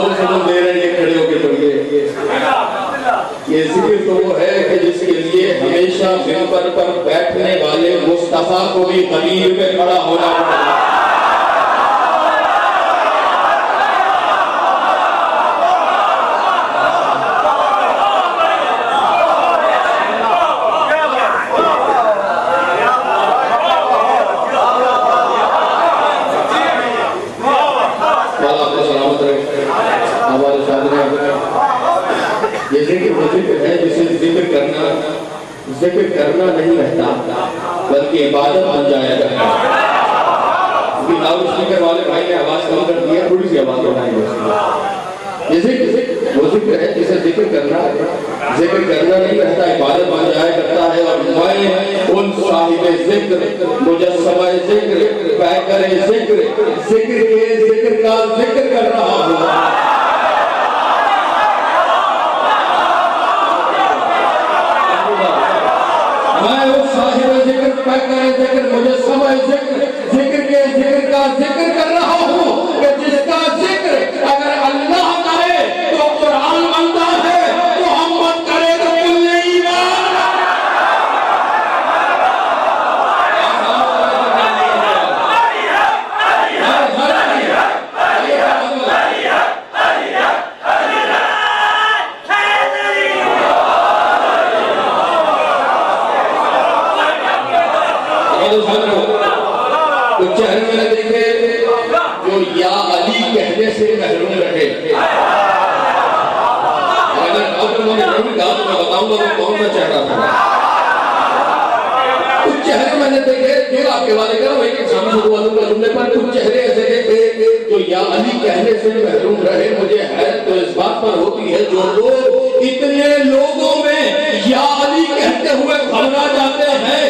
लोग समझ ले रहे हैं, खड़े होकर पढ़िए। ये जिक्र तो वो है कि जिसके लिए हमेशा मिंबर पर बैठने वाले मुस्तफा को भी कबीर पे खड़ा होना पड़ता है। ये जिक्र वो जिक्र है जिसे जिक्र करना नहीं रहता बल्कि इबादत बन जाया करता है। लाउड स्पीकर वाले भाई ने आवाज कम कर दी है, थोड़ी सी आवाज बढ़ाई है। ये जिक्र वो जिक्र है जिसे जिक्र करना नहीं रहता, इबादत बन जाया करता है। और मैं उन साहिबे जिक्र मुजस्समा जिक्र पैकर जिक्र का जिक्र कर रहा हूँ। मैं उस साहिब जिक्र पैकर जिक्र मुजस्समा जिक्र के जिक्र का जिक्र कर रहा हूँ कि जिसका जिक्र अगर अल्लाह करे तो कुरान बनता है, मोहम्मद करे तो कुल्ले ईमान। कुछ चेहरे मैंने देखे जो या अली कहने से महरूम रहे। अगर उन्होंने नहीं कहा तो मैं बताऊंगा वो कौन सा चेहरा था। कुछ चेहरे मैंने देखे, फिर आपके वाले करो एक सामने का जुमले पर कुछ चेहरे ऐसे देखे जो या अली कहने से महरूम रहे। मुझे हैरत तो इस बात पर होती है जो लोग इतने लोगों में या अली कहते हुए घबरा जाते हैं